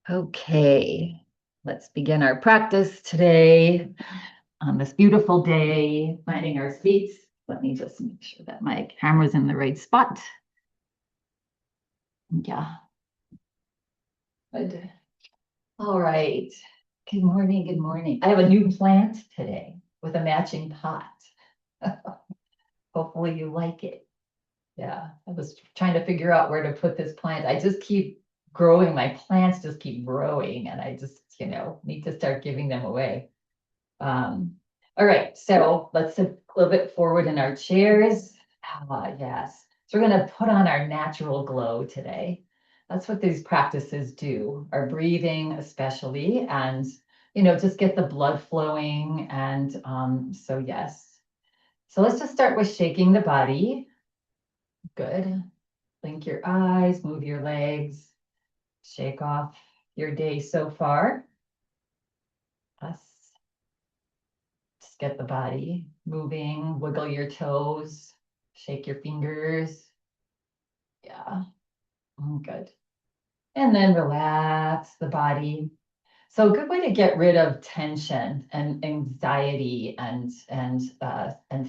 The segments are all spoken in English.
Okay, let's begin our practice today on this beautiful day, finding our seats. Let me just make sure that my camera's in the right spot. Yeah, good. All right. Good morning. Good morning. I have a new plant today with a matching pot. Hopefully you like it. Yeah, I was trying to figure out where to put this plant. I just keep growing. My plants just keep growing, and I just, need to start giving them away. Um, all right, so let's sit a little bit forward in our chairs. Yes. So we're going to put on our natural glow today. That's what these practices do, our breathing especially, and just get the blood flowing. And so yes. So let's just start with shaking the body. Good. Blink your eyes, move your legs, shake off your day so far. Us. Just get the body moving, wiggle your toes, shake your fingers. Yeah, good. And then relax the body. So a good way to get rid of tension and anxiety and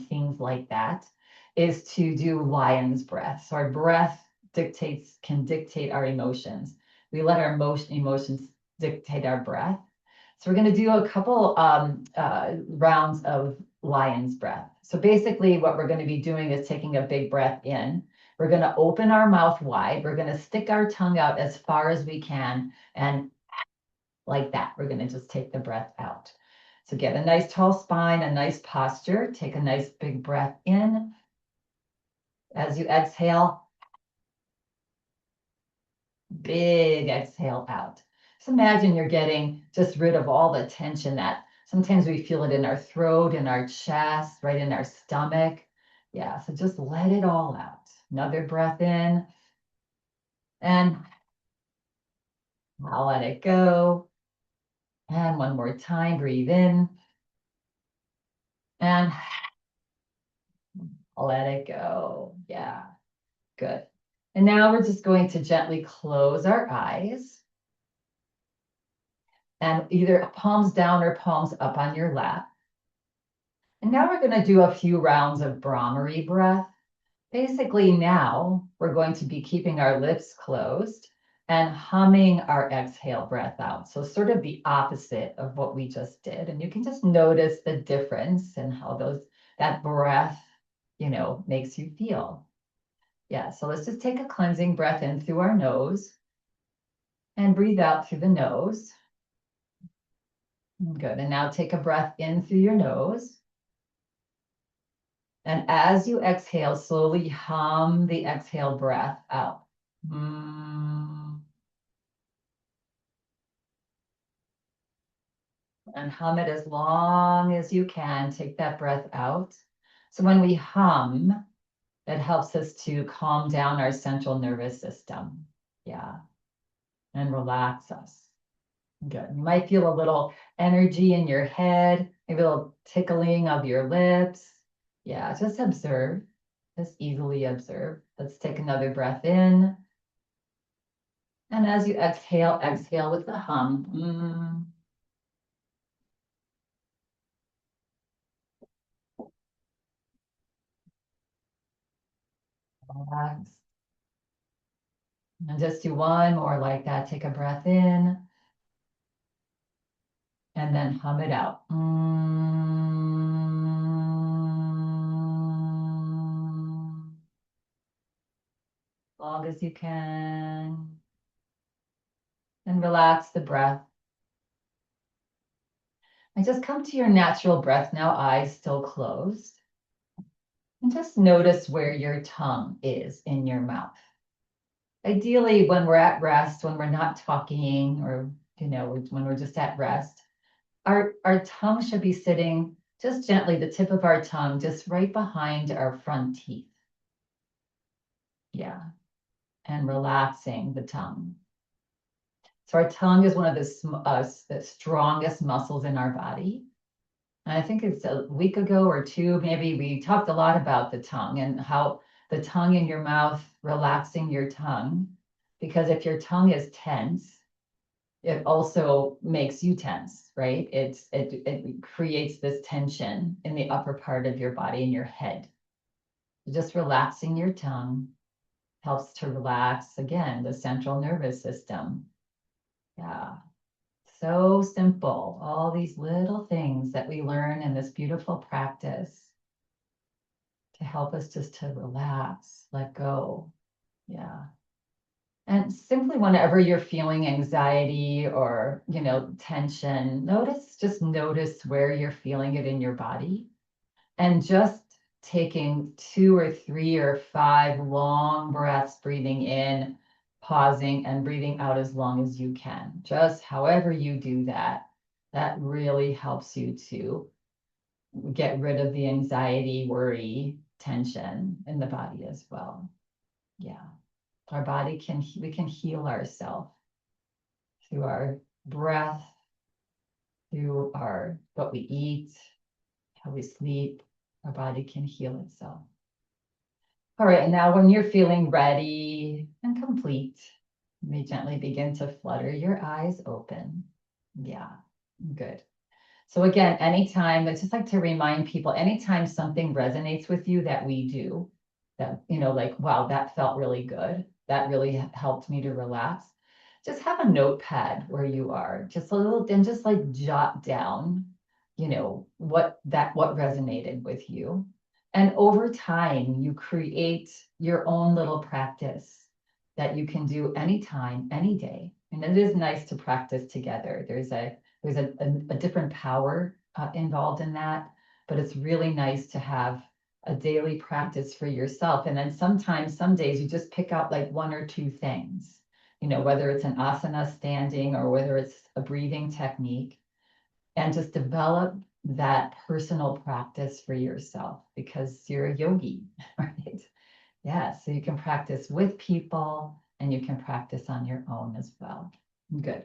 things like that is to do lion's breath. So our breath can dictate our emotions. We let our emotions dictate our breath. So we're going to do a couple rounds of lion's breath. So basically what we're going to be doing is taking a big breath in. We're going to open our mouth wide. We're going to stick our tongue out as far as we can. And like that, we're going to just take the breath out. So get a nice tall spine, a nice posture. Take a nice big breath in. As you exhale, big exhale out. So imagine you're getting just rid of all the tension that sometimes we feel it in our throat, in our chest, right in our stomach. Yeah, so just let it all out. Another breath in, and I'll let it go. And one more time, breathe in, and I'll let it go. Yeah, good. And now we're just going to gently close our eyes and either palms down or palms up on your lap. And now we're going to do a few rounds of Brahmari breath. Basically, now we're going to be keeping our lips closed and humming our exhale breath out. So sort of the opposite of what we just did. And you can just notice the difference and how that breath, makes you feel. Yeah, so let's just take a cleansing breath in through our nose and breathe out through the nose. Good. And now take a breath in through your nose. And as you exhale, slowly hum the exhale breath out. And hum it as long as you can. Take that breath out. So when we hum, that helps us to calm down our central nervous system. Yeah. And relax us. Good. You might feel a little energy in your head, maybe a little tickling of your lips. Yeah, just observe. Just easily observe. Let's take another breath in. And as you exhale, exhale with the hum. Relax. And just do one more like that. Take a breath in and then hum it out. Long as you can. And relax the breath. And just come to your natural breath now, eyes still closed. And just notice where your tongue is in your mouth. Ideally, when we're at rest, when we're not talking or, when we're just at rest, our tongue should be sitting just gently, the tip of our tongue, just right behind our front teeth. Yeah. And relaxing the tongue. So our tongue is one of the strongest muscles in our body. And I think it's a week ago or two, maybe we talked a lot about the tongue and how the tongue in your mouth, relaxing your tongue. Because if your tongue is tense, it also makes you tense, right? It creates this tension in the upper part of your body, in your head. Just relaxing your tongue helps to relax, again, the central nervous system. Yeah, so simple. All these little things that we learn in this beautiful practice to help us just to relax, let go. Yeah. And simply whenever you're feeling anxiety or, tension, just notice where you're feeling it in your body, and just taking 2 or 3 or 5 long breaths, breathing in, pausing, and breathing out as long as you can. Just however you do that, that really helps you to get rid of the anxiety, worry, tension in the body as well. Yeah. Our body we can heal ourselves through our breath, through what we eat, how we sleep. Our body can heal itself. All right, and now when you're feeling ready and complete, you may gently begin to flutter your eyes open. Yeah, good. So again, anytime, I just like to remind people, anytime something resonates with you that we do, that, like, wow, that felt really good. That really helped me to relax. Just have a notepad where you are, just a little, and just like jot down, what resonated with you. And over time, you create your own little practice that you can do anytime, any day. And it is nice to practice together. There's a different power involved in that, but it's really nice to have a daily practice for yourself. And then sometimes, some days, you just pick out like 1 or 2 things, whether it's an asana, standing, or whether it's a breathing technique, and just develop that personal practice for yourself, because you're a yogi, right? Yeah, so you can practice with people and you can practice on your own as well. Good.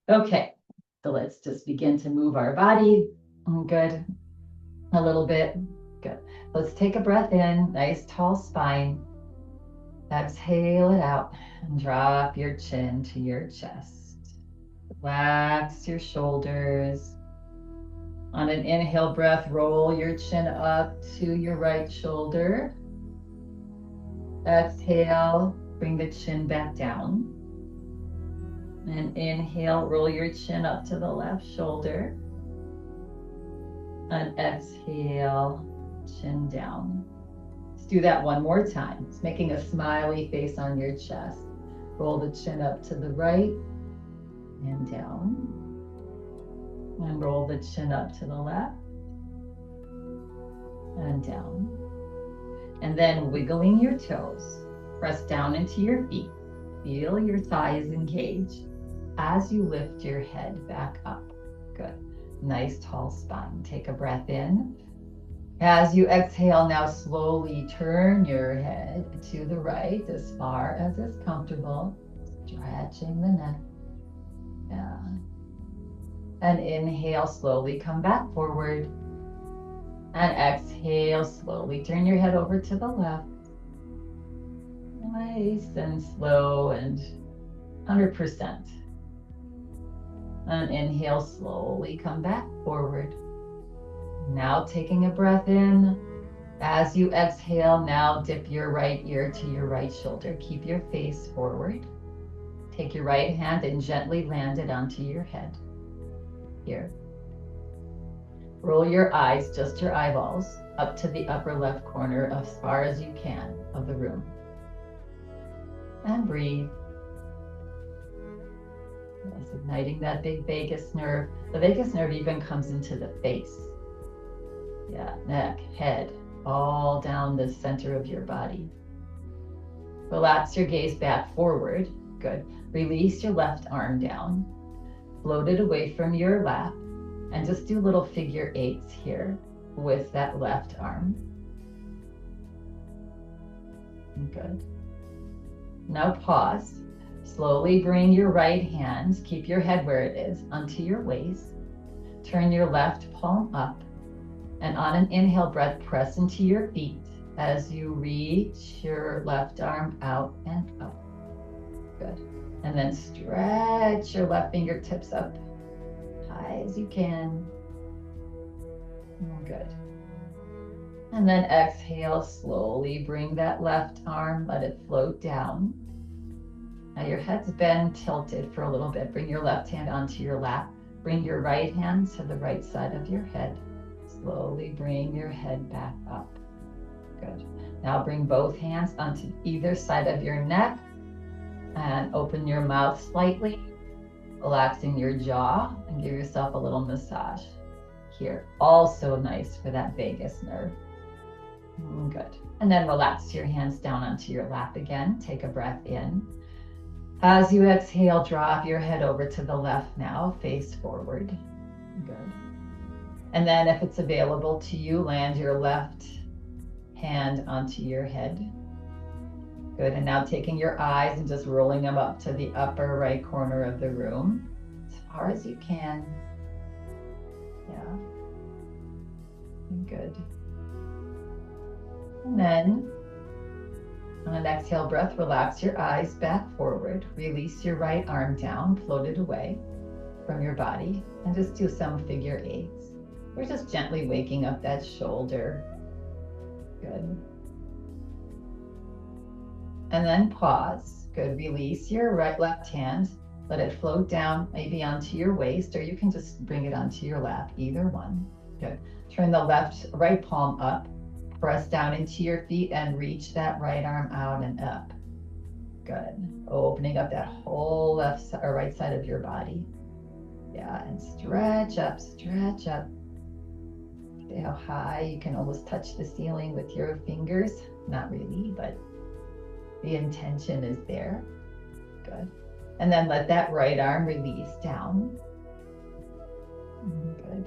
Okay, so let's just begin to move our body. Good. A little bit. Good. Let's take a breath in, nice tall spine. Exhale it out and drop your chin to your chest. Relax your shoulders. On an inhale breath, roll your chin up to your right shoulder. Exhale, bring the chin back down. And inhale, roll your chin up to the left shoulder. And exhale, chin down. Let's do that one more time. It's making a smiley face on your chest. Roll the chin up to the right and down. And roll the chin up to the left and down. And then wiggling your toes, press down into your feet. Feel your thighs engage as you lift your head back up. Good. Nice tall spine. Take a breath in. As you exhale, now slowly turn your head to the right as far as is comfortable, stretching the neck. Yeah. And inhale, slowly come back forward. And exhale, slowly turn your head over to the left. Nice and slow and 100%. And inhale, slowly come back forward. Now taking a breath in. As you exhale, now dip your right ear to your right shoulder. Keep your face forward. Take your right hand and gently land it onto your head. Here. Roll your eyes, just your eyeballs, up to the upper left corner as far as you can of the room. And breathe. Yes, igniting that big vagus nerve. The vagus nerve even comes into the face. Yeah, neck, head, all down the center of your body. Relax your gaze back forward. Good. Release your left arm down. Float it away from your lap. And just do little figure 8s here with that left arm. Good. Now pause. Slowly bring your right hand, keep your head where it is, onto your waist. Turn your left palm up. And on an inhale breath, press into your feet as you reach your left arm out and up. Good. And then stretch your left fingertips up high as you can. Good. And then exhale, slowly bring that left arm, let it float down. Now your head's been tilted for a little bit. Bring your left hand onto your lap. Bring your right hand to the right side of your head. Slowly bring your head back up. Good. Now bring both hands onto either side of your neck and open your mouth slightly, relaxing your jaw, and give yourself a little massage here. Also nice for that vagus nerve. Good. And then relax your hands down onto your lap again. Take a breath in. As you exhale, drop your head over to the left now, face forward. Good. And then if it's available to you, land your left hand onto your head. Good. And now taking your eyes and just rolling them up to the upper right corner of the room as far as you can. Yeah. Good. And then on an exhale breath, relax your eyes back forward. Release your right arm down, float it away from your body, and just do some figure eights. We're just gently waking up that shoulder. Good. And then pause. Good. Release your left hand. Let it float down, maybe onto your waist, or you can just bring it onto your lap, either one. Good. Turn the right palm up. Press down into your feet and reach that right arm out and up. Good. Opening up that whole left or right side of your body. Yeah, and stretch up, stretch up. See how high you can almost touch the ceiling with your fingers. Not really, but the intention is there. Good. And then let that right arm release down. Good.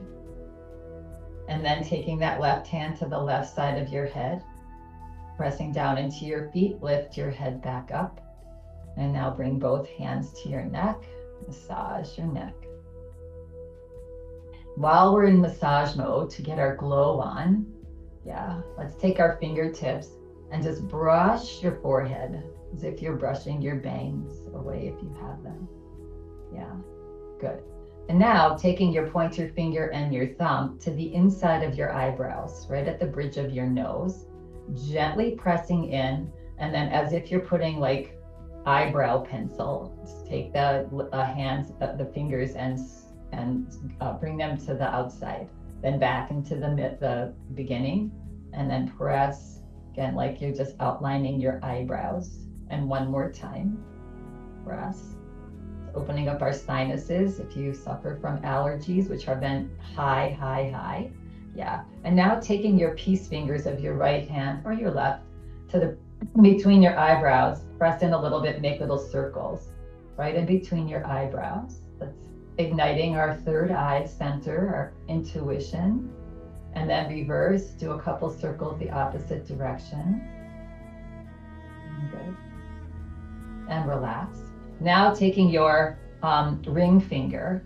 And then taking that left hand to the left side of your head, pressing down into your feet, lift your head back up. And now bring both hands to your neck, massage your neck. While we're in massage mode to get our glow on, yeah, let's take our fingertips and just brush your forehead as if you're brushing your bangs away if you have them. Yeah, good. And now taking your pointer finger and your thumb to the inside of your eyebrows, right at the bridge of your nose, gently pressing in, and then as if you're putting like eyebrow pencil, just take the fingers and bring them to the outside, then back into the beginning, and then press again like you're just outlining your eyebrows. And one more time, press. Opening up our sinuses if you suffer from allergies, which have been high, high, high. Yeah. And now taking your peace fingers of your right hand or your left to between your eyebrows, press in a little bit, make little circles right in between your eyebrows. That's igniting our third eye center, our intuition. And then reverse, do a couple circles the opposite direction. Good. And relax. Now taking your ring finger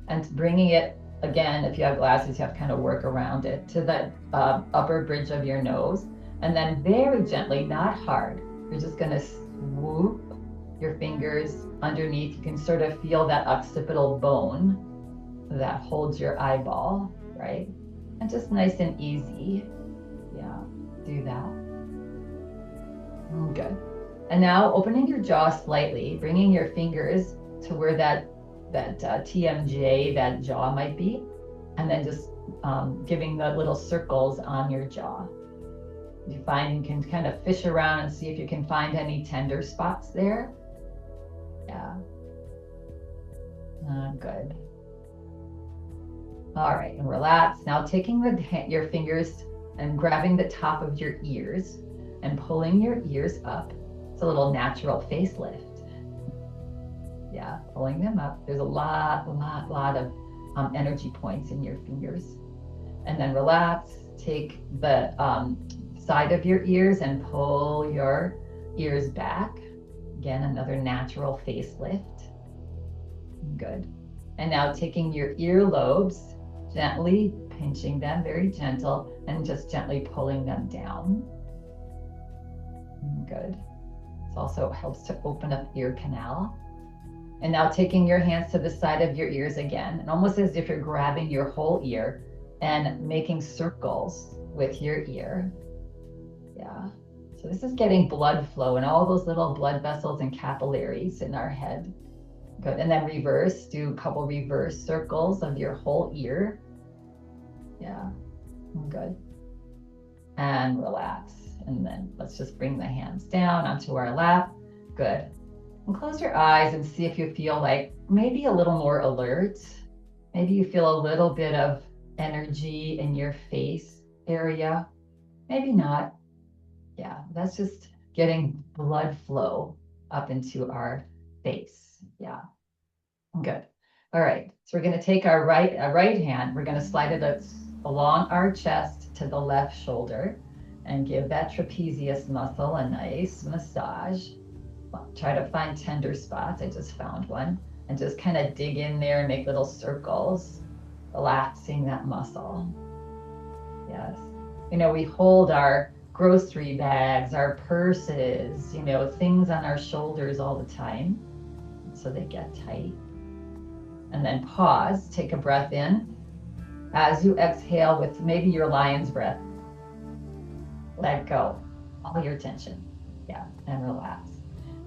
and bringing it, again, if you have glasses, you have to kind of work around it, to the upper bridge of your nose. And then very gently, not hard, you're just going to swoop your fingers underneath. You can sort of feel that occipital bone that holds your eyeball, right? And just nice and easy. Yeah, do that. Good. And now opening your jaw slightly, bringing your fingers to where that TMJ, that jaw might be, and then just giving the little circles on your jaw. You find you can kind of fish around and see if you can find any tender spots there. Yeah. Good. All right, and relax. Now taking your fingers and grabbing the top of your ears and pulling your ears up. It's a little natural facelift. Yeah, pulling them up. There's a lot of energy points in your fingers. And then relax. Take the side of your ears and pull your ears back. Again, another natural facelift. Good. And now taking your earlobes, gently pinching them, very gentle, and just gently pulling them down. Good. It also helps to open up ear canal. And now taking your hands to the side of your ears again, and almost as if you're grabbing your whole ear and making circles with your ear. Yeah. So this is getting blood flow in all those little blood vessels and capillaries in our head. Good. And then reverse, do a couple reverse circles of your whole ear. Yeah. Good. And relax. And then let's just bring the hands down onto our lap. Good. And close your eyes and see if you feel like maybe a little more alert. Maybe you feel a little bit of energy in your face area. Maybe not. Yeah, that's just getting blood flow up into our face. Yeah, good. All right, so we're going to take our right hand, we're going to slide it along our chest to the left shoulder and give that trapezius muscle a nice massage. Try to find tender spots. I just found one. And just kind of dig in there and make little circles, relaxing that muscle. Yes. You know, we hold our grocery bags, our purses, you know, things on our shoulders all the time. So they get tight. And then pause, take a breath in. As you exhale with maybe your lion's breath, let go all your tension. Yeah, and relax.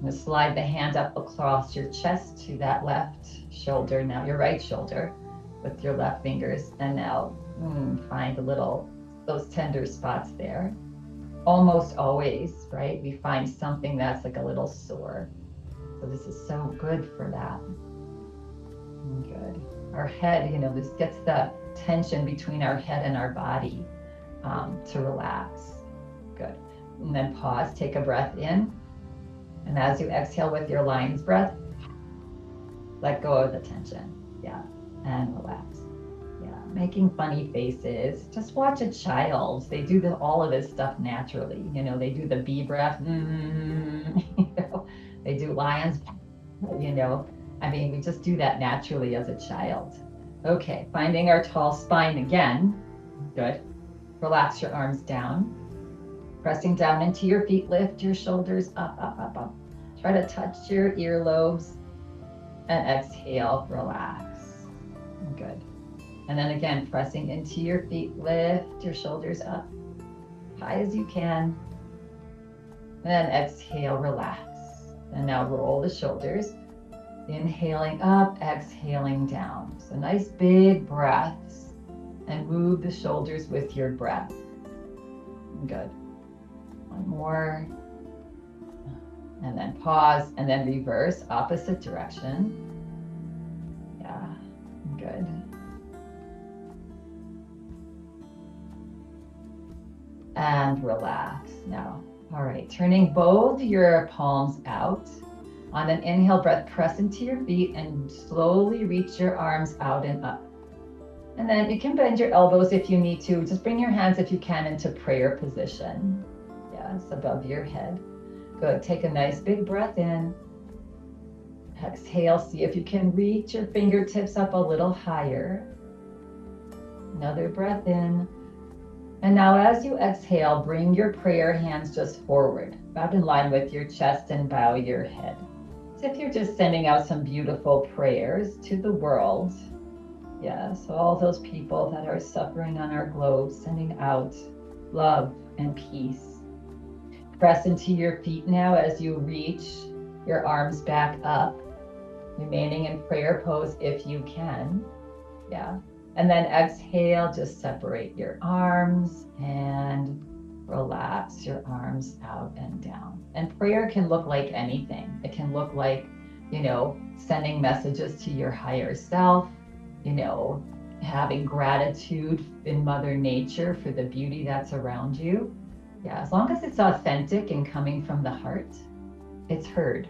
And slide the hand up across your chest to that left shoulder, now your right shoulder with your left fingers. And now find those tender spots there. Almost always, right? We find something that's like a little sore. So this is so good for that. Good. Our head, you know, this gets the tension between our head and our body to relax. Good. And then pause, take a breath in. And as you exhale with your lion's breath, let go of the tension. Yeah. And relax. Yeah. Making funny faces. Just watch a child. They do all of this stuff naturally. You know, they do the bee breath. You know, they do lion's, you know. I mean, we just do that naturally as a child. Okay. Finding our tall spine again. Good. Relax your arms down. Pressing down into your feet, lift your shoulders up, up, up, up. Try to touch your earlobes and exhale, relax. Good. And then again, pressing into your feet, lift your shoulders up, high as you can. And then exhale, relax. And now roll the shoulders. Inhaling up, exhaling down. So nice big breaths and move the shoulders with your breath. Good. One more. And then pause and then reverse, opposite direction. Yeah, good. And relax now. All right, turning both your palms out. On an inhale breath, press into your feet and slowly reach your arms out and up. And then you can bend your elbows if you need to. Just bring your hands, if you can, into prayer position. Yes, above your head. Good. Take a nice big breath in. Exhale. See if you can reach your fingertips up a little higher. Another breath in. And now as you exhale, bring your prayer hands just forward, about in line with your chest, and bow your head. As if you're just sending out some beautiful prayers to the world. Yes, all those people that are suffering on our globe, sending out love and peace. Press into your feet now as you reach your arms back up, remaining in prayer pose if you can. Yeah. And then exhale, just separate your arms and relax your arms out and down. And prayer can look like anything. It can look like, you know, sending messages to your higher self, you know, having gratitude in Mother Nature for the beauty that's around you. Yeah, as long as it's authentic and coming from the heart, it's heard.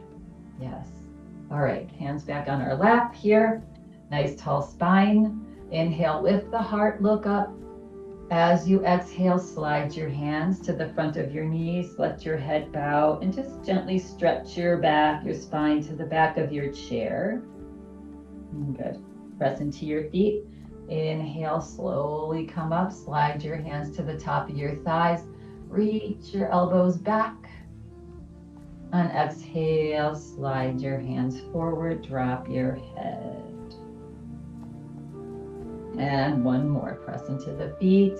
Yes. All right, hands back on our lap here. Nice tall spine. Inhale, lift the heart, look up. As you exhale, slide your hands to the front of your knees, let your head bow, and just gently stretch your back, your spine to the back of your chair. Good. Press into your feet. Inhale, slowly come up, slide your hands to the top of your thighs. Reach your elbows back On exhale, slide your hands forward, drop your head. And one more, press into the feet.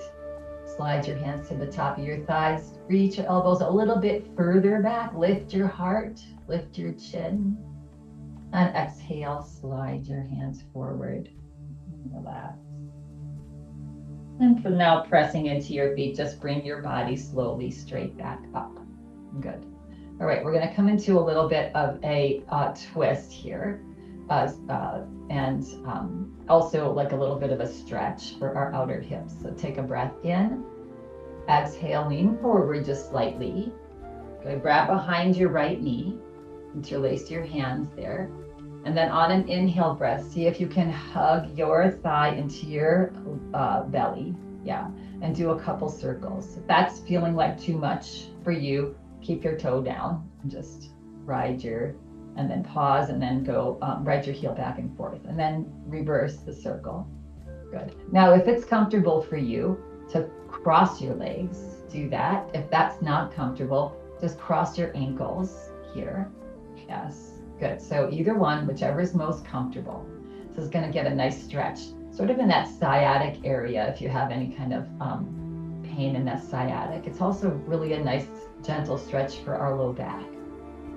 Slide your hands to the top of your thighs. Reach your elbows a little bit further back. Lift your heart, lift your chin. On exhale, slide your hands forward. Relax. And for now, pressing into your feet, just bring your body slowly straight back up. Good. All right, we're going to come into a little bit of a twist here. And also like a little bit of a stretch for our outer hips. So take a breath in. Exhale, lean forward just slightly. Okay, grab behind your right knee. Interlace your hands there. And then on an inhale breath, see if you can hug your thigh into your belly. Yeah, and do a couple circles. If that's feeling like too much for you, keep your toe down and just ride your, and then pause and then go ride your heel back and forth and then reverse the circle. Good. Now, if it's comfortable for you to cross your legs, do that. If that's not comfortable, just cross your ankles here. Yes. Good. So either one, whichever is most comfortable. This is going to get a nice stretch, sort of in that sciatic area if you have any kind of pain in that sciatic. It's also really a nice gentle stretch for our low back.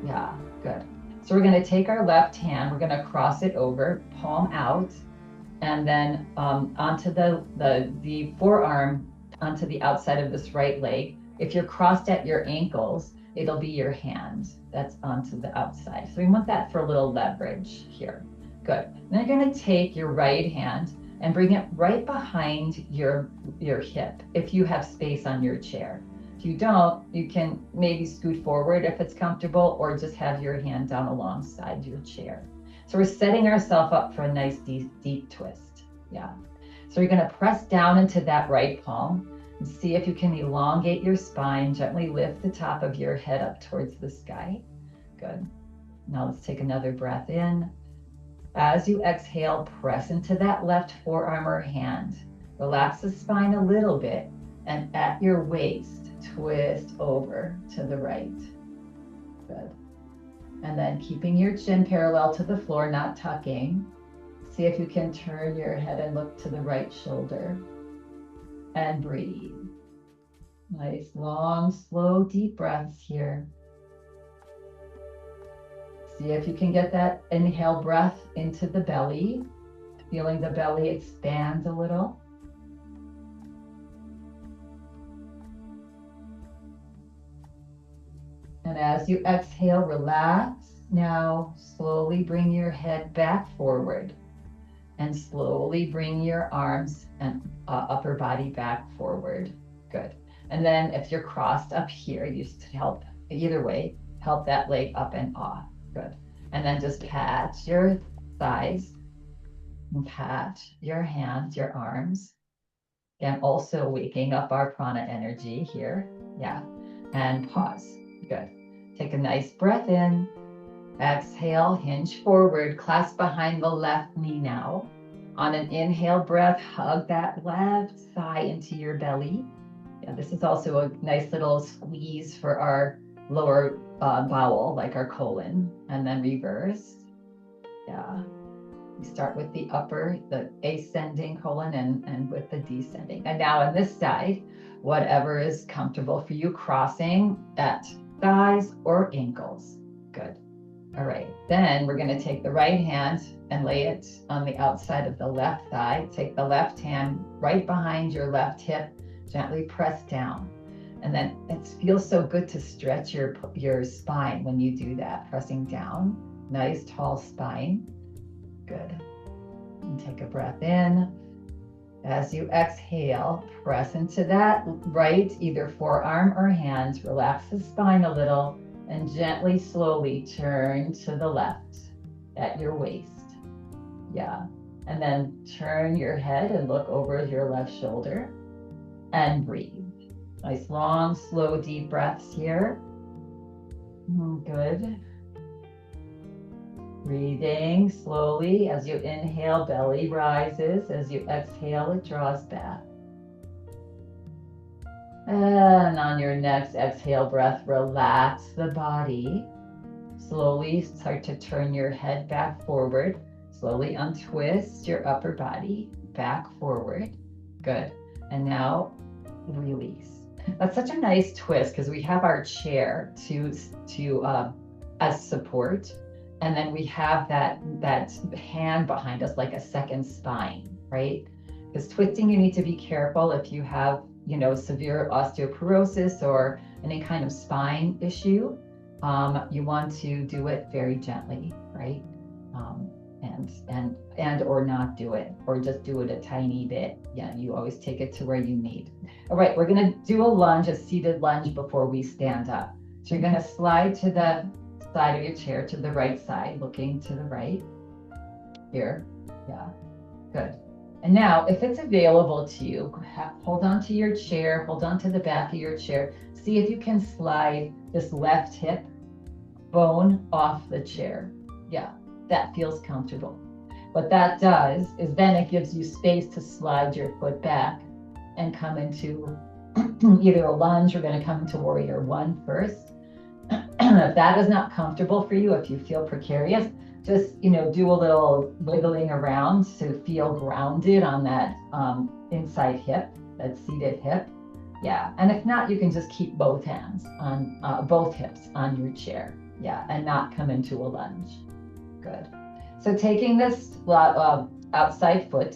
Yeah, good. So we're going to take our left hand, we're going to cross it over, palm out, and then onto the forearm, onto the outside of this right leg. If you're crossed at your ankles, it'll be your hand that's onto the outside. So we want that for a little leverage here. Good. Then you're going to take your right hand and bring it right behind your hip if you have space on your chair. If you don't, you can maybe scoot forward if it's comfortable, or just have your hand down alongside your chair. So we're setting ourselves up for a nice deep twist. Yeah. So you're going to press down into that right palm and see if you can elongate your spine, gently lift the top of your head up towards the sky. Good. Now let's take another breath in. As you exhale, press into that left forearm or hand. Relax the spine a little bit, and at your waist, twist over to the right. Good. And then keeping your chin parallel to the floor, not tucking. See if you can turn your head and look to the right shoulder. And breathe. Nice, long, slow, deep breaths here. See if you can get that inhale breath into the belly, feeling the belly expand a little. And as you exhale, relax. Now, slowly bring your head back forward and slowly bring your arms and upper body back forward. Good. And then if you're crossed up here, you just help, either way, help that leg up and off. Good. And then just pat your thighs and pat your hands, your arms. And also waking up our prana energy here. Yeah. And pause. Good. Take a nice breath in. Exhale, hinge forward, clasp behind the left knee now. On an inhale breath, hug that left thigh into your belly. Yeah, this is also a nice little squeeze for our lower bowel, like our colon, and then reverse. Yeah. We start with the upper, the ascending colon, and with the descending. And now on this side, whatever is comfortable for you, crossing at thighs or ankles. Good. All right, then we're going to take the right hand and lay it on the outside of the left thigh. Take the left hand right behind your left hip, gently press down. And then it feels so good to stretch your spine when you do that, pressing down. Nice tall spine. Good. And take a breath in. As you exhale, press into that right, either forearm or hand. Relax the spine a little and gently, slowly turn to the left at your waist. Yeah. And then turn your head and look over your left shoulder and breathe. Nice, long, slow, deep breaths here. Good. Breathing slowly. As you inhale, belly rises. As you exhale, it draws back. And on your next exhale breath, relax the body. slowly start to turn your head back forward. Slowly untwist your upper body back forward. Good. And now release. That's such a nice twist because we have our chair to as support, and then we have that hand behind us like a second spine, right? Because twisting, you need to be careful if you have, severe osteoporosis or any kind of spine issue. You want to do it very gently, right? Um, and or not do it, or just do it a tiny bit. Yeah, you always take it to where you need. All right, we're gonna do a lunge, a seated lunge before we stand up. So you're gonna slide to the side of your chair, to the right side, looking to the right. Here, yeah, good. And now, if it's available to you, hold on to your chair, hold on to the back of your chair. See if you can slide this left hip bone off the chair. Yeah, that feels comfortable. What that does is then it gives you space to slide your foot back and come into either a lunge. We're going to come into warrior one first. If that is not comfortable for you, if you feel precarious, just do a little wiggling around to feel grounded on that inside hip, that seated hip. Yeah, and if not, you can just keep both hands on both hips on your chair. Yeah, and not come into a lunge. Good. So taking this outside foot,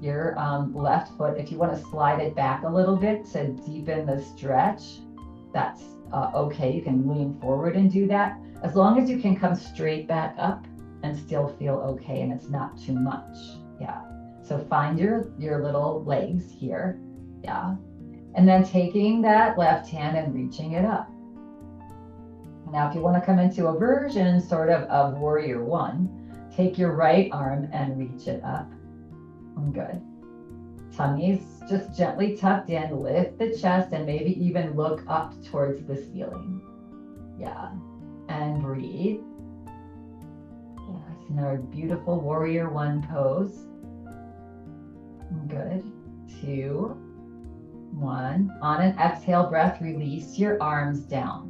your left foot, if you want to slide it back a little bit to deepen the stretch, that's okay. You can lean forward and do that. As long as you can come straight back up and still feel okay and it's not too much. Yeah. So find your little legs here. Yeah. And then taking that left hand and reaching it up. Now, if you want to come into a version sort of warrior one, take your right arm and reach it up. Good. Tummy's just gently tucked in, lift the chest and maybe even look up towards the ceiling. Yeah. And breathe. Yes, in our beautiful warrior one pose. Good. 2, 1. On an exhale breath, release your arms down.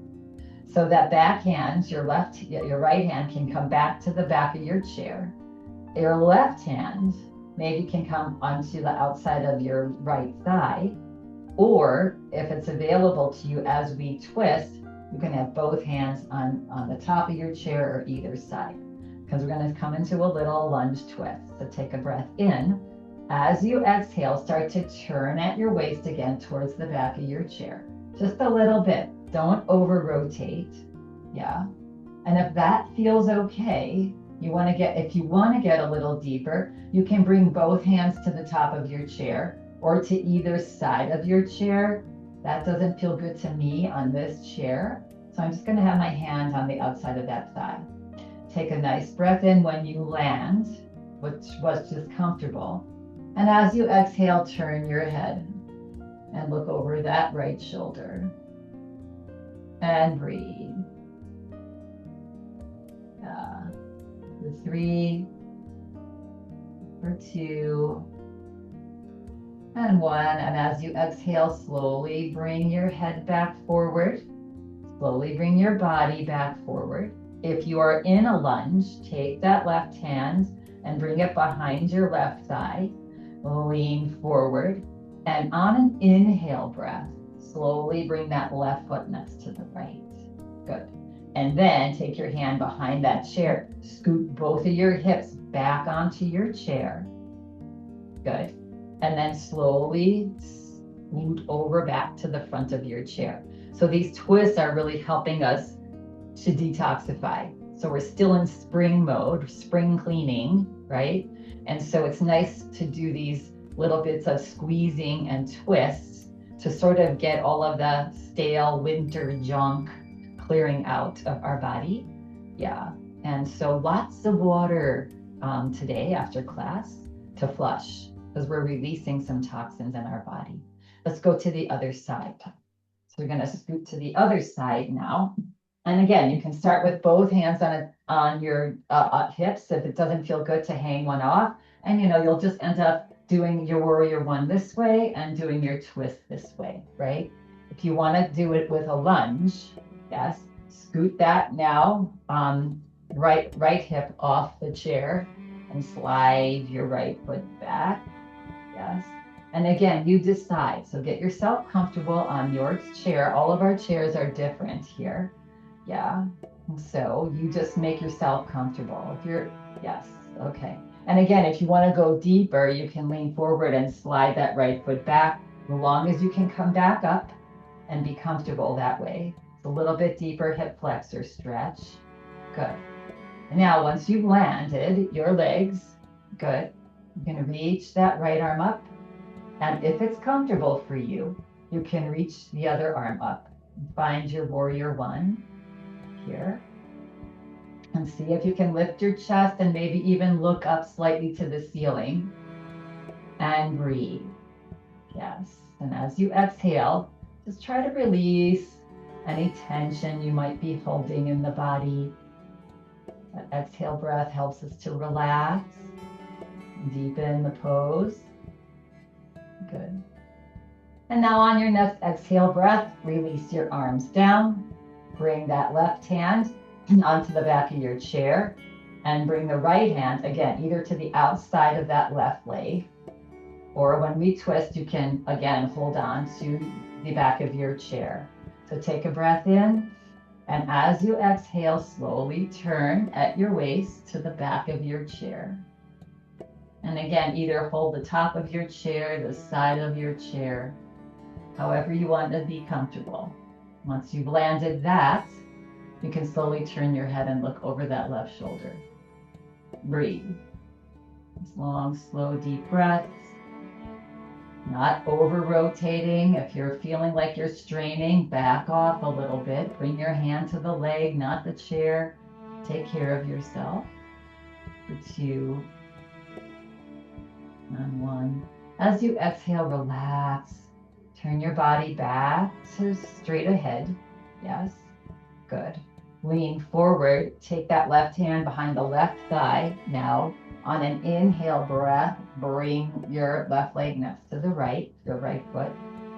So that back hand, your right hand can come back to the back of your chair. Your left hand maybe can come onto the outside of your right thigh. Or if it's available to you as we twist, you can have both hands on the top of your chair or either side. Because we're going to come into a little lunge twist. So take a breath in. As you exhale, start to turn at your waist again towards the back of your chair. Just a little bit. Don't over rotate. Yeah. And if that feels okay, if you want to get a little deeper, you can bring both hands to the top of your chair or to either side of your chair. That doesn't feel good to me on this chair. So I'm just going to have my hand on the outside of that thigh. Take a nice breath in when you land, which was just comfortable. And as you exhale, turn your head and look over that right shoulder. And breathe. For 3, for 2, and 1. And as you exhale, slowly bring your head back forward. Slowly bring your body back forward. If you are in a lunge, take that left hand and bring it behind your left thigh. Lean forward. And on an inhale breath, slowly bring that left foot next to the right. Good. And then take your hand behind that chair. Scoot both of your hips back onto your chair. Good. And then slowly scoot over back to the front of your chair. So these twists are really helping us to detoxify. So we're still in spring mode, spring cleaning, right? And so it's nice to do these little bits of squeezing and twists to sort of get all of the stale winter junk clearing out of our body. Yeah. And so lots of water today after class to flush, because we're releasing some toxins in our body. Let's go to the other side. So we're going to scoot to the other side now. And again, you can start with both hands on your hips if it doesn't feel good to hang one off. And you'll just end up doing your warrior one this way and doing your twist this way, right? If you want to do it with a lunge, yes, Scoot that now, right hip off the chair and slide your right foot back. Yes. And again, you decide. So get yourself comfortable on your chair. All of our chairs are different here. Yeah. So you just make yourself comfortable. If you're, yes. Okay. And again, if you want to go deeper, you can lean forward and slide that right foot back as long as you can come back up and be comfortable that way. It's a little bit deeper hip flexor stretch. Good. And now, once you've landed your legs, good, you're going to reach that right arm up. And if it's comfortable for you, you can reach the other arm up. Find your warrior one here. And see if you can lift your chest and maybe even look up slightly to the ceiling. And breathe. Yes. And as you exhale, just try to release any tension you might be holding in the body. That exhale breath helps us to relax, deepen the pose. Good. And now on your next exhale breath, release your arms down. Bring that left hand onto the back of your chair and bring the right hand, again, either to the outside of that left leg, or when we twist, you can, again, hold on to the back of your chair. So take a breath in, and as you exhale, slowly turn at your waist to the back of your chair. And again, either hold the top of your chair, the side of your chair, however you want to be comfortable. Once you've landed that, you can slowly turn your head and look over that left shoulder. Breathe. Long, slow, deep breaths. Not over rotating. If you're feeling like you're straining, back off a little bit. Bring your hand to the leg, not the chair. Take care of yourself. For 2 and 1. As you exhale, relax. Turn your body back to straight ahead. Yes, good. Lean forward. Take that left hand behind the left thigh. Now, on an inhale breath, bring your left leg next to the right, your right foot.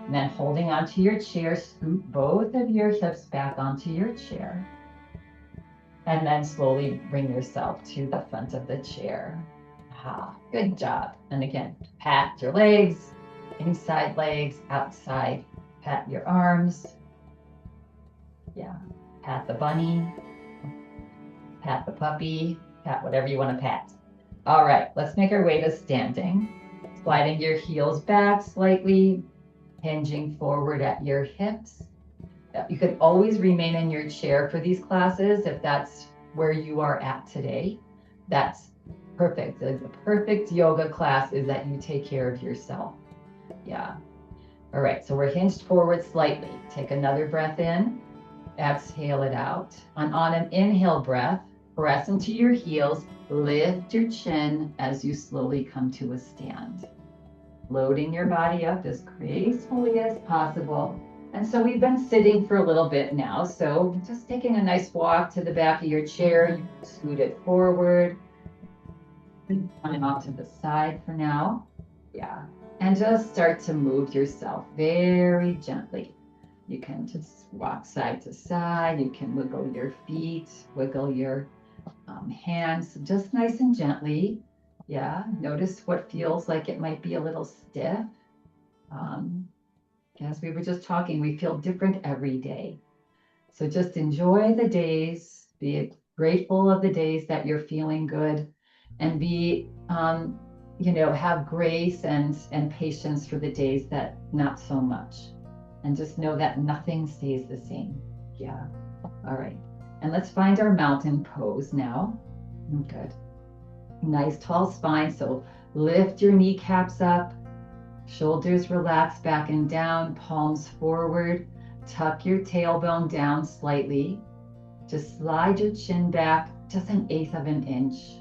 And then holding onto your chair, scoot both of your hips back onto your chair. And then slowly bring yourself to the front of the chair. Ah, good job. And again, pat your legs, inside legs, outside. Pat your arms. Yeah. Pat the bunny. Pat the puppy. Pat whatever you want to pat. All right, let's make our way to standing. Sliding your heels back slightly, hinging forward at your hips. You can always remain in your chair for these classes if that's where you are at today. That's perfect. The perfect yoga class is that you take care of yourself. Yeah. All right, so we're hinged forward slightly. Take another breath in, exhale it out. And on an inhale breath, press into your heels, lift your chin as you slowly come to a stand. Loading your body up as gracefully as possible. And so we've been sitting for a little bit now. So just taking a nice walk to the back of your chair, you can scoot it forward. And off to the side for now. Yeah. And just start to move yourself very gently. You can just walk side to side. You can wiggle your feet, wiggle your hands, just nice and gently. Yeah. Notice what feels like it might be a little stiff. As we were just talking, we feel different every day. So just enjoy the days, be grateful of the days that you're feeling good, and be, have grace and patience for the days that not so much. And just know that nothing stays the same. Yeah. All right. And let's find our mountain pose now. Good. Nice tall spine. So lift your kneecaps up. Shoulders relax back and down, palms forward. Tuck your tailbone down slightly. Just slide your chin back just 1/8 of an inch.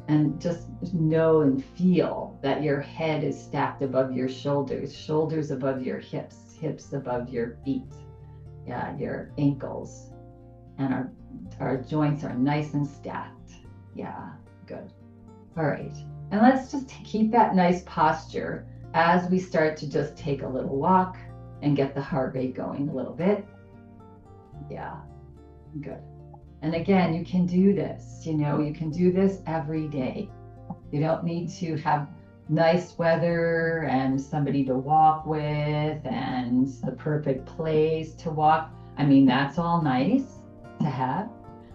And just know and feel that your head is stacked above your shoulders, shoulders above your hips, hips above your feet. Yeah, your ankles. And our joints are nice and stacked. Yeah, good. All right. And let's just keep that nice posture as we start to just take a little walk and get the heart rate going a little bit. Yeah. Good. And again, you can do this, you can do this every day. You don't need to have nice weather and somebody to walk with and the perfect place to walk. I mean, that's all nice to have.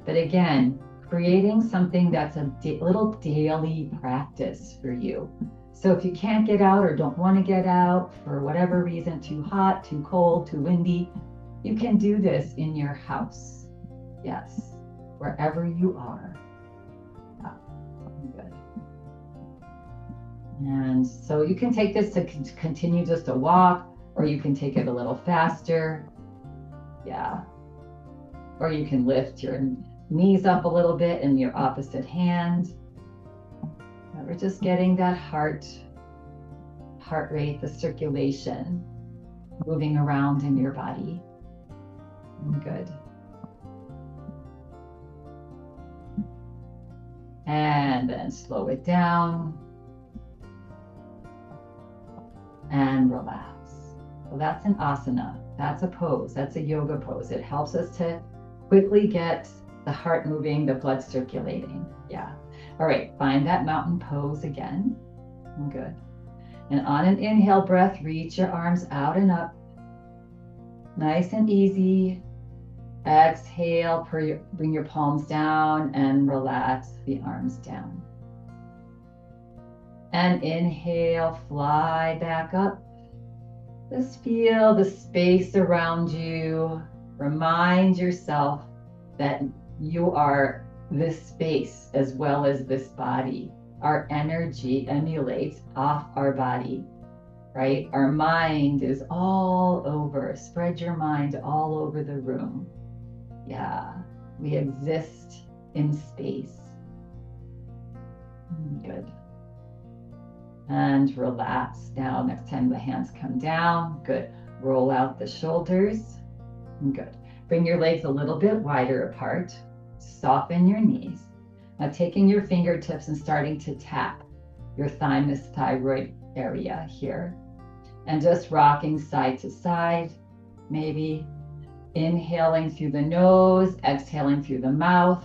But again, creating something that's a little daily practice for you. So if you can't get out or don't want to get out for whatever reason, too hot, too cold, too windy, you can do this in your house. Yes, wherever you are. Yeah, good. And so you can take this to continue just a walk, or you can take it a little faster. Yeah. Or you can lift your knees up a little bit in your opposite hand. We're just getting that heart rate, the circulation moving around in your body. Good. And then slow it down and relax. Well, that's an asana. That's a pose. That's a yoga pose. It helps us to quickly get the heart moving, the blood circulating. Yeah. All right, find that mountain pose again. Good. And on an inhale breath, reach your arms out and up. Nice and easy. Exhale, bring your palms down and relax the arms down. And inhale, fly back up. Just feel the space around you. Remind yourself that you are this space as well as this body. Our energy emulates off our body, right? Our mind is all over. Spread your mind all over the room. Yeah, we exist in space. Good. And relax. Now, next time the hands come down. Good. Roll out the shoulders. Good. Bring your legs a little bit wider apart. Soften your knees. Now taking your fingertips and starting to tap your thymus, thyroid area here. And just rocking side to side. Maybe inhaling through the nose, exhaling through the mouth.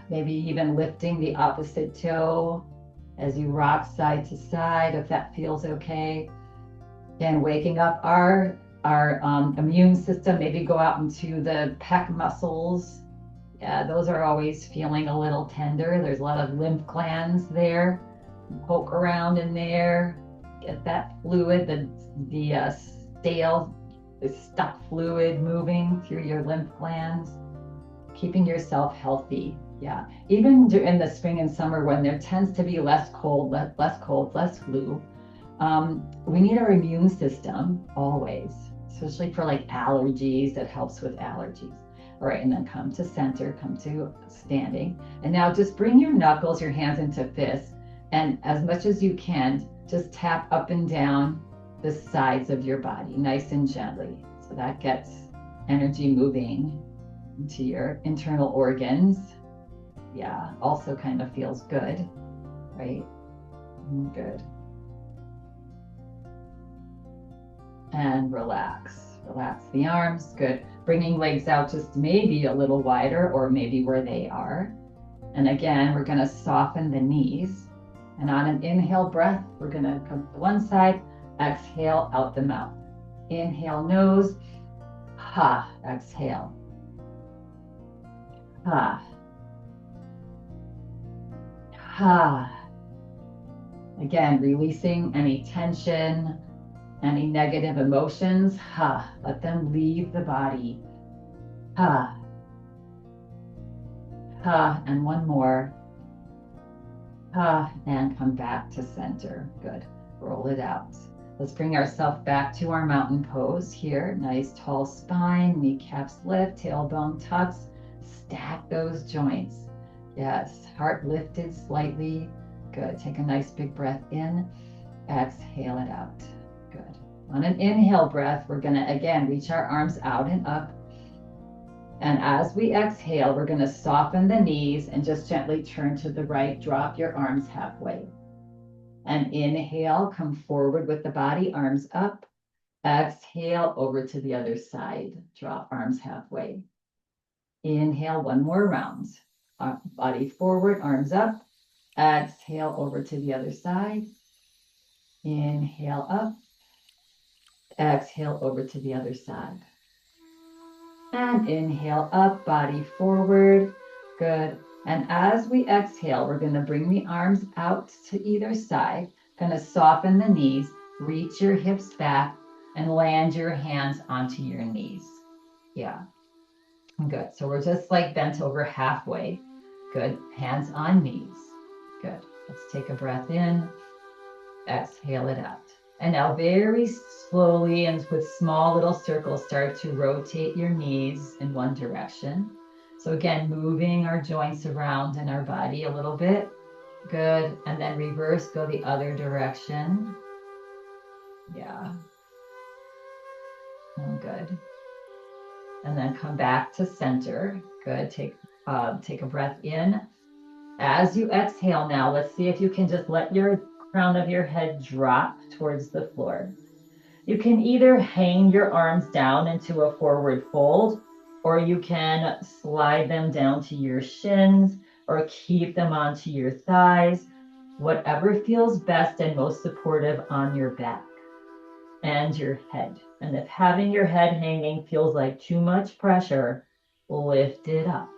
Maybe even lifting the opposite toe as you rock side to side, if that feels okay. Again, waking up our immune system, maybe go out into the pec muscles. Yeah, those are always feeling a little tender. There's a lot of lymph glands there. Poke around in there, get that fluid, the stuck fluid moving through your lymph glands, keeping yourself healthy. Yeah, even in the spring and summer when there tends to be less cold, less flu, we need our immune system always, especially for like allergies. That helps with allergies. All right, and then come to center, come to standing. And now just bring your knuckles, your hands into fists, and as much as you can, just tap up and down the sides of your body, nice and gently. So that gets energy moving into your internal organs. Yeah, also kind of feels good, right? Good. And relax. Relax the arms. Good. Bringing legs out just maybe a little wider or maybe where they are. And again, we're going to soften the knees. And on an inhale breath, we're going to come to one side, exhale out the mouth. Inhale nose, ha, exhale. Ha. Ha. Again, releasing any tension, any negative emotions. Ha. Let them leave the body. Ha. Ha. And one more. Ha. And come back to center. Good. Roll it out. Let's bring ourselves back to our mountain pose here. Nice tall spine, kneecaps lift, tailbone tucks. Stack those joints. Yes, heart lifted slightly. Good. Take a nice big breath in. Exhale it out. Good. On an inhale breath, we're going to, again, reach our arms out and up. And as we exhale, we're going to soften the knees and just gently turn to the right. Drop your arms halfway. And inhale, come forward with the body, arms up. Exhale over to the other side. Drop arms halfway. Inhale, one more round. Body forward, arms up. Exhale over to the other side. Inhale up. Exhale over to the other side. And inhale up, body forward. Good. And as we exhale, we're going to bring the arms out to either side. Going to soften the knees, reach your hips back, and land your hands onto your knees. Yeah. Good. So we're just like bent over halfway. Good. Hands on knees. Good. Let's take a breath in. Exhale it out. And now very slowly and with small little circles, start to rotate your knees in one direction. So again, moving our joints around in our body a little bit. Good. And then reverse, go the other direction. Yeah. Good. And then come back to center. Good. Take a breath in. As you exhale now, let's see if you can just let your crown of your head drop towards the floor. You can either hang your arms down into a forward fold, or you can slide them down to your shins or keep them onto your thighs, whatever feels best and most supportive on your back and your head. And if having your head hanging feels like too much pressure, lift it up.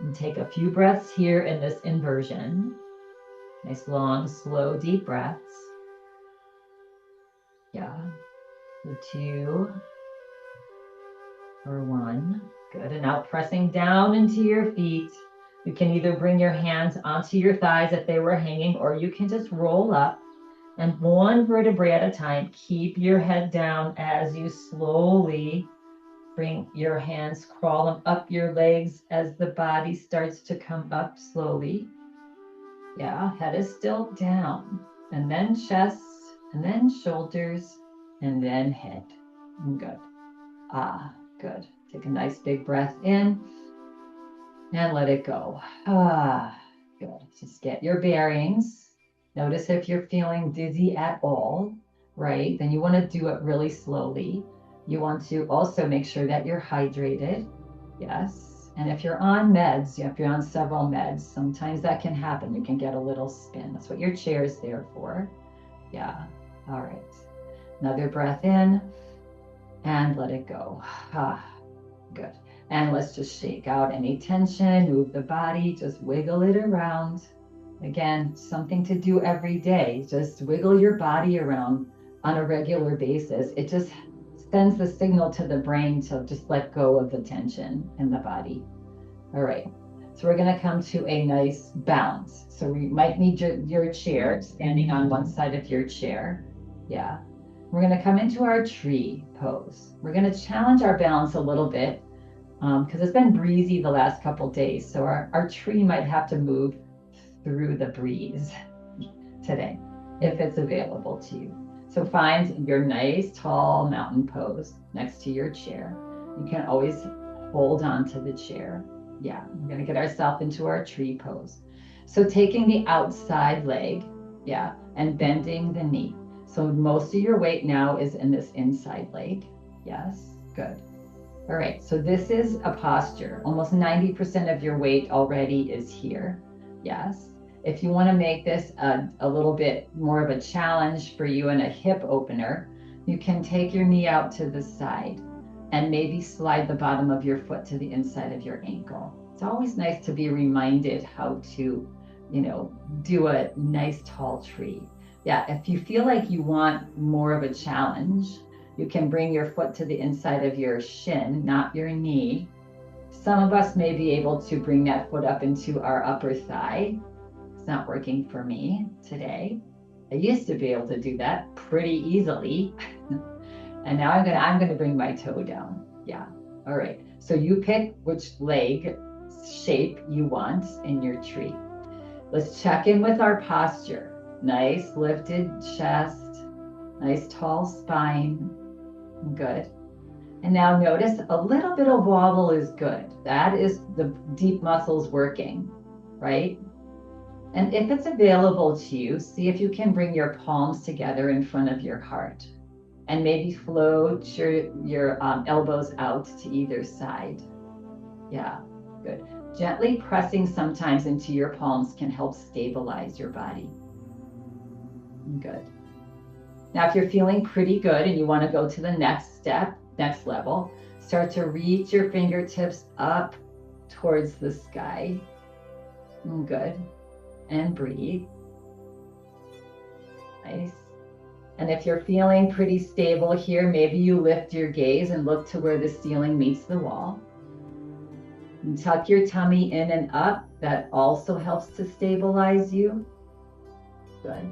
And take a few breaths here in this inversion. Nice, long, slow, deep breaths. Yeah. 2 or 1. Good. And now pressing down into your feet. You can either bring your hands onto your thighs if they were hanging, or you can just roll up. And one vertebrae at a time, keep your head down as you slowly bring your hands, crawl them up your legs as the body starts to come up slowly. Yeah, head is still down. And then chest, and then shoulders, and then head. Good. Good. Take a nice big breath in and let it go. Good. Just get your bearings. Notice if you're feeling dizzy at all, right? Then you want to do it really slowly. You want to also make sure that you're hydrated. Yes. And if you're on meds, if you're on several meds, sometimes that can happen. You can get a little spin. That's what your chair is there for. Yeah. All right. Another breath in and let it go. Good. And let's just shake out any tension, move the body, just wiggle it around. Again, something to do every day. Just wiggle your body around on a regular basis. It just sends the signal to the brain to just let go of the tension in the body. All right. So we're going to come to a nice balance. So we might need your chair, standing on one side of your chair. Yeah. We're going to come into our tree pose. We're going to challenge our balance a little bit because it's been breezy the last couple days. So our tree might have to move through the breeze today, if it's available to you. So find your nice tall mountain pose next to your chair. You can always hold on to the chair. Yeah, we're going to get ourselves into our tree pose. So taking the outside leg, yeah, and bending the knee. So most of your weight now is in this inside leg. Yes, good. All right, so this is a posture. Almost 90% of your weight already is here. Yes. If you want to make this a little bit more of a challenge for you and a hip opener, you can take your knee out to the side and maybe slide the bottom of your foot to the inside of your ankle. It's always nice to be reminded how to, do a nice tall tree. Yeah, if you feel like you want more of a challenge, you can bring your foot to the inside of your shin, not your knee. Some of us may be able to bring that foot up into our upper thigh. It's not working for me today. I used to be able to do that pretty easily. And now I'm gonna bring my toe down. Yeah. All right. So you pick which leg shape you want in your tree. Let's check in with our posture. Nice lifted chest, nice tall spine. Good. And now notice a little bit of wobble is good. That is the deep muscles working, right? And if it's available to you, see if you can bring your palms together in front of your heart. And maybe float your elbows out to either side. Yeah, good. Gently pressing sometimes into your palms can help stabilize your body. Good. Now, if you're feeling pretty good and you want to go to the next step, next level, start to reach your fingertips up towards the sky. Good. And breathe. Nice. And if you're feeling pretty stable here, maybe you lift your gaze and look to where the ceiling meets the wall. And tuck your tummy in and up. That also helps to stabilize you. Good.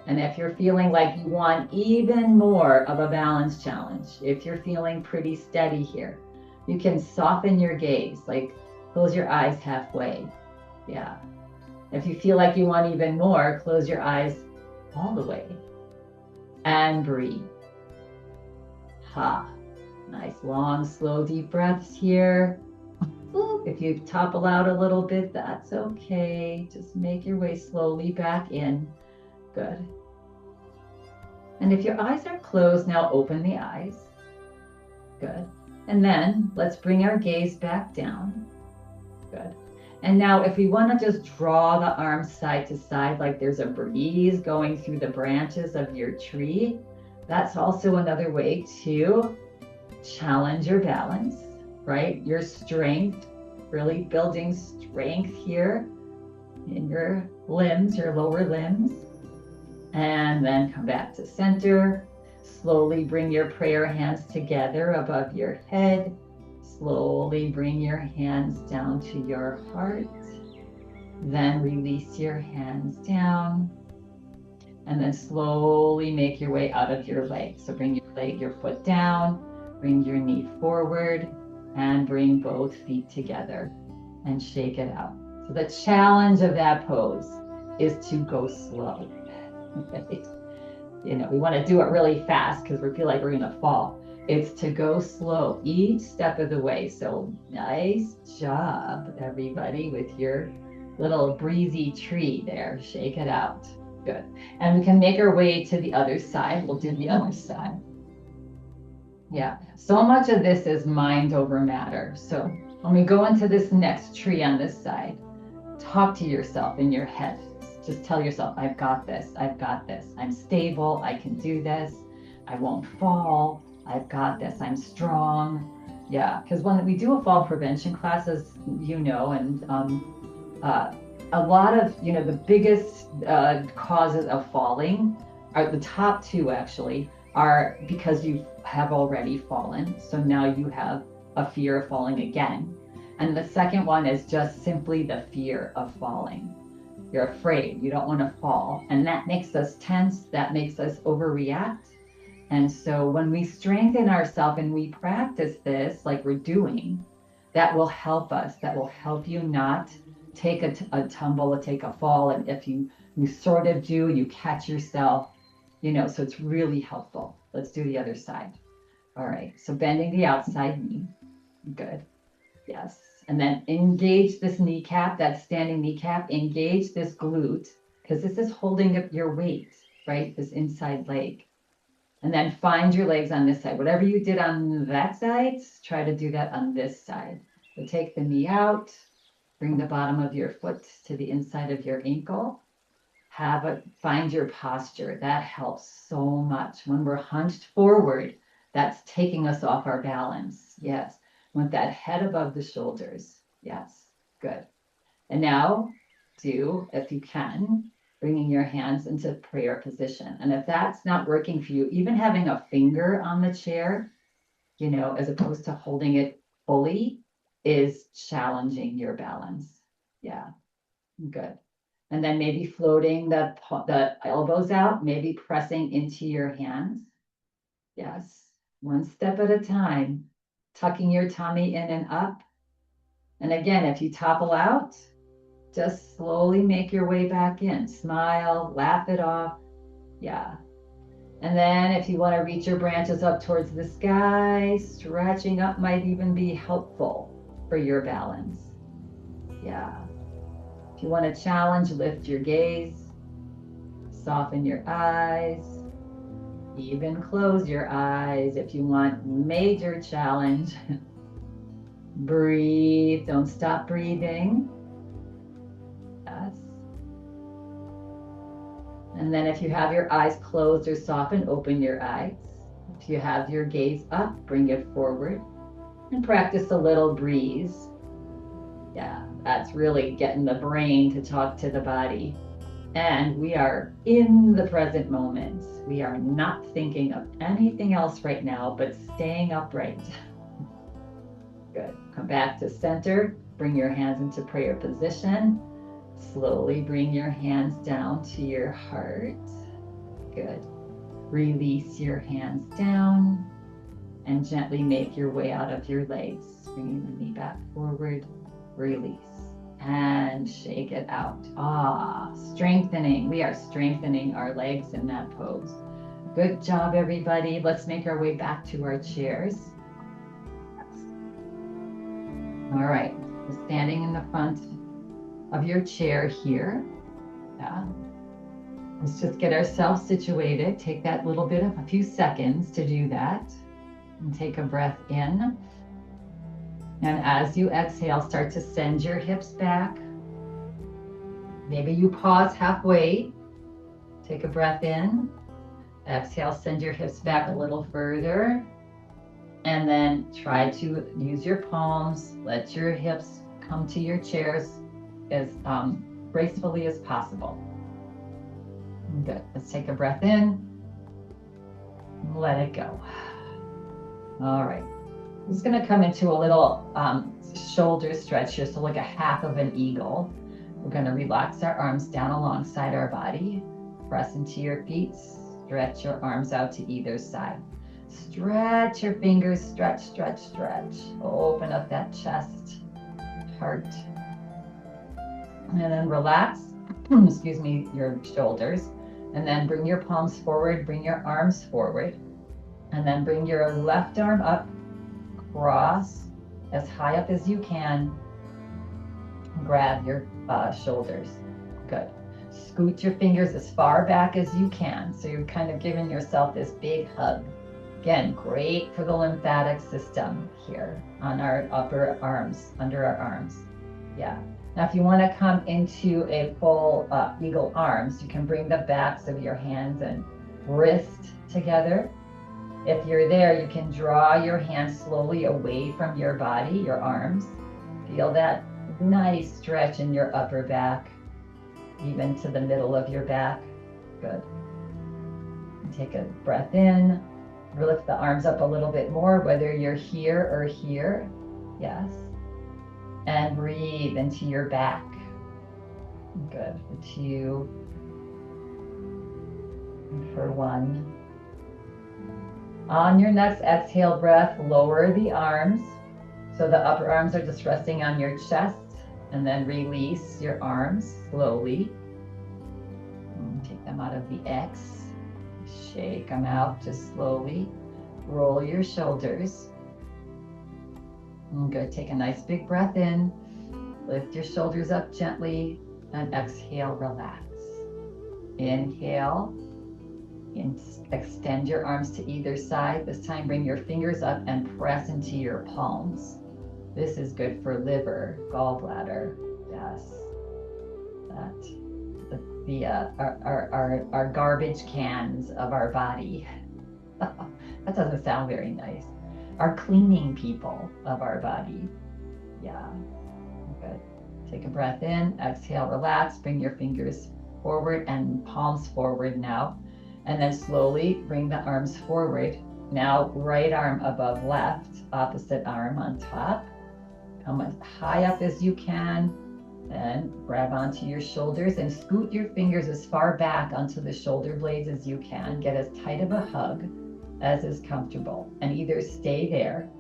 And if you're feeling like you want even more of a balance challenge, if you're feeling pretty steady here, you can soften your gaze, like close your eyes halfway. Yeah. If you feel like you want even more, close your eyes all the way and breathe. Ha. Nice, long, slow, deep breaths here. If you topple out a little bit, that's okay. Just make your way slowly back in. Good. And if your eyes are closed, now open the eyes. Good. And then let's bring our gaze back down. Good. And now if we want to just draw the arms side to side like there's a breeze going through the branches of your tree, that's also another way to challenge your balance, right? Your strength, really building strength here in your limbs, your lower limbs. And then come back to center. Slowly bring your prayer hands together above your head. Slowly bring your hands down to your heart. Then release your hands down. And then slowly make your way out of your leg. So bring your foot down, bring your knee forward, and bring both feet together and shake it out. So the challenge of that pose is to go slow. Right? You know, we want to do it really fast because we feel like we're going to fall. It's to go slow each step of the way. So nice job, everybody, with your little breezy tree there. Shake it out. Good. And we can make our way to the other side. We'll do the other side. Yeah. So much of this is mind over matter. So when we go into this next tree on this side, talk to yourself in your head. Just tell yourself, I've got this. I've got this. I'm stable. I can do this. I won't fall. I've got this. I'm strong. Yeah, because when we do a fall prevention class, as you know, and a lot of, you know, the biggest causes of falling are the top two actually are because you have already fallen. So now you have a fear of falling again. And the second one is just simply the fear of falling. You're afraid, you don't want to fall. And that makes us tense, that makes us overreact. And so when we strengthen ourselves and we practice this like we're doing, that will help us. That will help you not take a tumble or take a fall. And if you sort of do, you catch yourself, you know, so it's really helpful. Let's do the other side. All right, so bending the outside knee. Good. Yes. And then engage this kneecap, that standing kneecap, engage this glute, because this is holding up your weight, right? This inside leg. And then find your legs on this side. Whatever you did on that side, try to do that on this side. So take the knee out, bring the bottom of your foot to the inside of your ankle. Find your posture. That helps so much. When we're hunched forward, that's taking us off our balance. Yes. Want that head above the shoulders. Yes, good. And now if you can, bringing your hands into prayer position. And if that's not working for you, even having a finger on the chair, you know, as opposed to holding it fully, is challenging your balance. Yeah, good. And then maybe floating the elbows out, maybe pressing into your hands. Yes, one step at a time. Tucking your tummy in and up. And again, if you topple out, just slowly make your way back in. Smile, laugh it off. Yeah. And then if you want to reach your branches up towards the sky, stretching up might even be helpful for your balance. Yeah. If you want to challenge, lift your gaze, soften your eyes. Even close your eyes if you want major challenge. Breathe, don't stop breathing. Yes. And then if you have your eyes closed or softened, open your eyes. If you have your gaze up, bring it forward and practice a little breeze. Yeah, that's really getting the brain to talk to the body. And we are in the present moment. We are not thinking of anything else right now, but staying upright. Good. Come back to center. Bring your hands into prayer position. Slowly bring your hands down to your heart. Good. Release your hands down and gently make your way out of your legs. Bringing the knee back forward. Release. And shake it out. Strengthening. We are strengthening our legs in that pose. Good job, everybody. Let's make our way back to our chairs. All right. We're standing in the front of your chair here. Yeah. Let's just get ourselves situated. Take that little bit of a few seconds to do that. And take a breath in. And as you exhale, start to send your hips back. Maybe you pause halfway. Take a breath in. Exhale, send your hips back a little further. And then try to use your palms. Let your hips come to your chairs as gracefully as possible. Good. Let's take a breath in. Let it go. All right. I'm just going to come into a little shoulder stretch here, so like a half of an eagle. We're going to relax our arms down alongside our body. Press into your feet. Stretch your arms out to either side. Stretch your fingers. Stretch, stretch, stretch. Open up that chest, heart. And then relax, excuse me, your shoulders. And then bring your palms forward. Bring your arms forward. And then bring your left arm up. Cross as high up as you can. Grab your shoulders. Good. Scoot your fingers as far back as you can. So you're kind of giving yourself this big hug. Again, great for the lymphatic system here on our upper arms, under our arms. Yeah. Now, if you want to come into a full eagle arms, you can bring the backs of your hands and wrist together. If you're there, you can draw your hands slowly away from your body, your arms. Feel that nice stretch in your upper back, even to the middle of your back. Good. Take a breath in. Lift the arms up a little bit more, whether you're here or here. Yes. And breathe into your back. Good. For 2. And for 1. On your next exhale breath, lower the arms. So the upper arms are just resting on your chest. And then release your arms slowly. And take them out of the X. Shake them out just slowly. Roll your shoulders. Good. Take a nice big breath in. Lift your shoulders up gently. And exhale, relax. Inhale. Extend your arms to either side. This time bring your fingers up and press into your palms. This is good for liver, gallbladder. Yes. Our garbage cans of our body. That doesn't sound very nice. Our cleaning people of our body. Yeah. Good. Take a breath in. Exhale, relax. Bring your fingers forward and palms forward now. And then slowly bring the arms forward. Now right arm above left, opposite arm on top. Come as high up as you can. Then grab onto your shoulders and scoot your fingers as far back onto the shoulder blades as you can. Get as tight of a hug as is comfortable. And either stay there.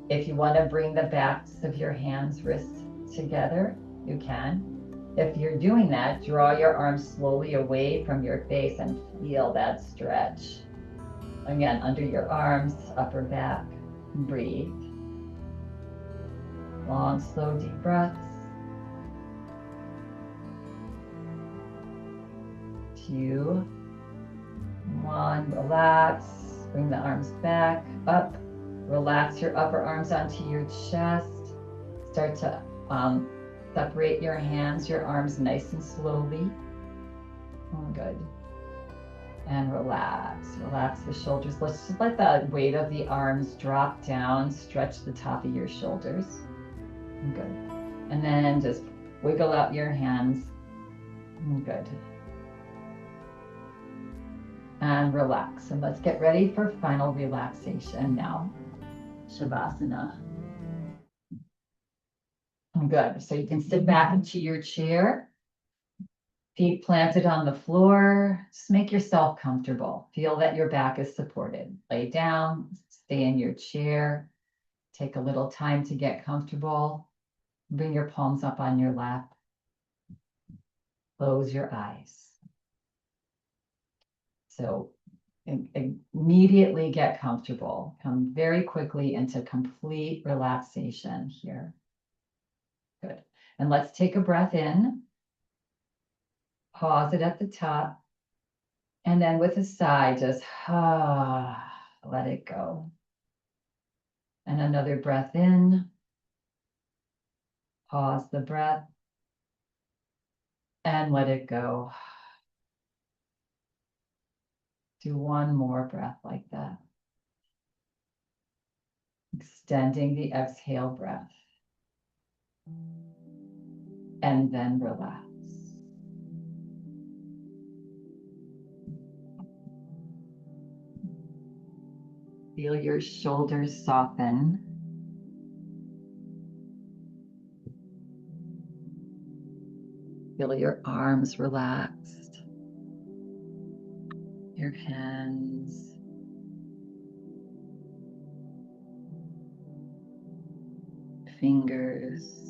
If you want to bring the backs of your hands, wrists together, you can. If you're doing that, draw your arms slowly away from your face and feel that stretch. Again, under your arms, upper back, breathe. Long, slow, deep breaths. 2, on, relax. Bring the arms back, up. Relax your upper arms onto your chest. Start to separate your hands, your arms nice and slowly. Oh, good. And relax. Relax the shoulders. Let's just let the weight of the arms drop down. Stretch the top of your shoulders. Good. And then just wiggle out your hands. Good. And relax. And let's get ready for final relaxation now. Shavasana. Good. So you can sit back into your chair. Feet planted on the floor. Just make yourself comfortable. Feel that your back is supported. Lay down, stay in your chair. Take a little time to get comfortable. Bring your palms up on your lap. Close your eyes. So immediately get comfortable. Come very quickly into complete relaxation here. Good. And let's take a breath in. Pause it at the top. And then with a sigh, just let it go. And another breath in. Pause the breath. And let it go. Do one more breath like that. Extending the exhale breath. And then relax. Feel your shoulders soften. Feel your arms relaxed. Your hands. Fingers.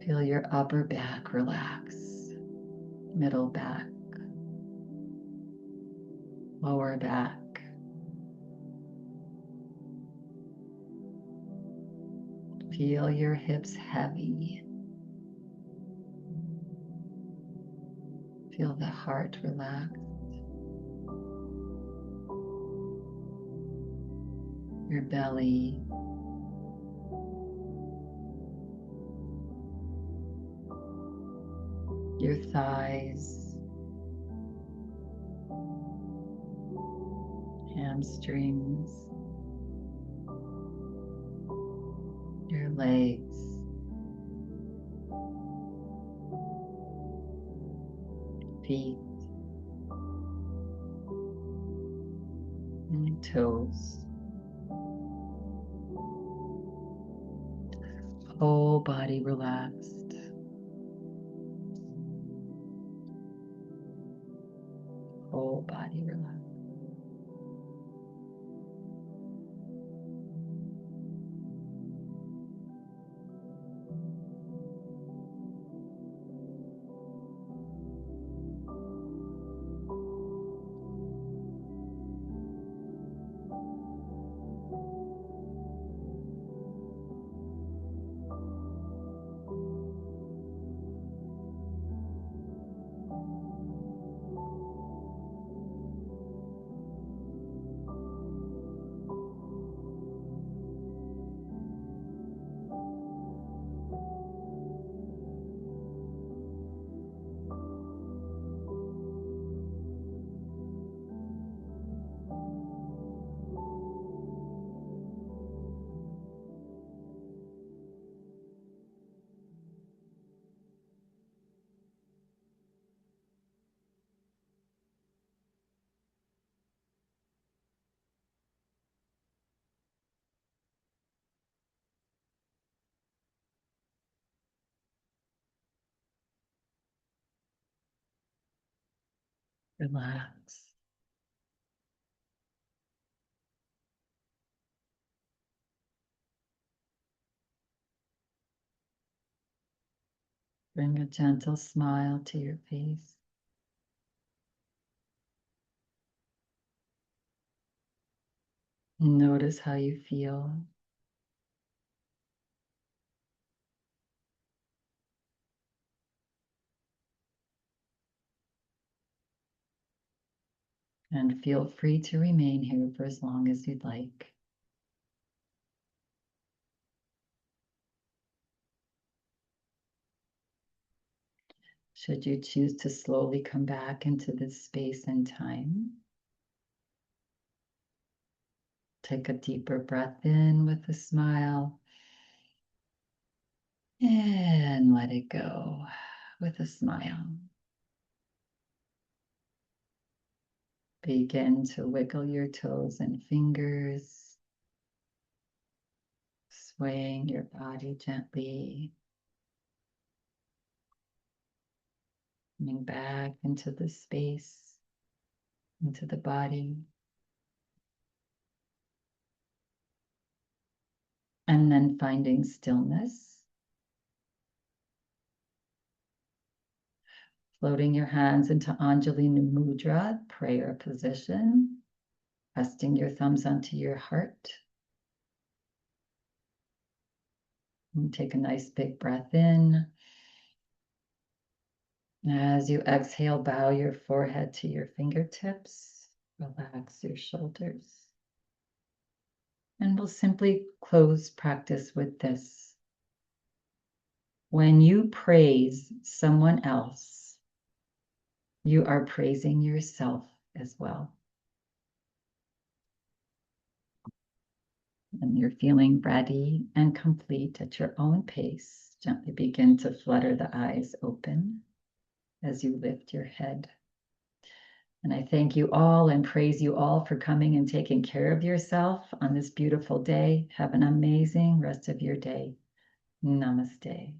Feel your upper back relax. Middle back. Lower back. Feel your hips heavy. Feel the heart relax. Your belly. Your thighs. Hamstrings. Your legs. Feet. And toes. Whole body relaxed. Whole body relaxed. Relax. Bring a gentle smile to your face. Notice how you feel. And feel free to remain here for as long as you'd like. Should you choose to slowly come back into this space and time, take a deeper breath in with a smile and let it go with a smile. Begin to wiggle your toes and fingers, swaying your body gently, coming back into the space, into the body. And then finding stillness. Floating your hands into Anjali Mudra, prayer position. Resting your thumbs onto your heart. And take a nice big breath in. As you exhale, bow your forehead to your fingertips. Relax your shoulders. And we'll simply close practice with this. When you praise someone else, you are praising yourself as well. And you're feeling ready and complete at your own pace. Gently begin to flutter the eyes open as you lift your head. And I thank you all and praise you all for coming and taking care of yourself on this beautiful day. Have an amazing rest of your day. Namaste.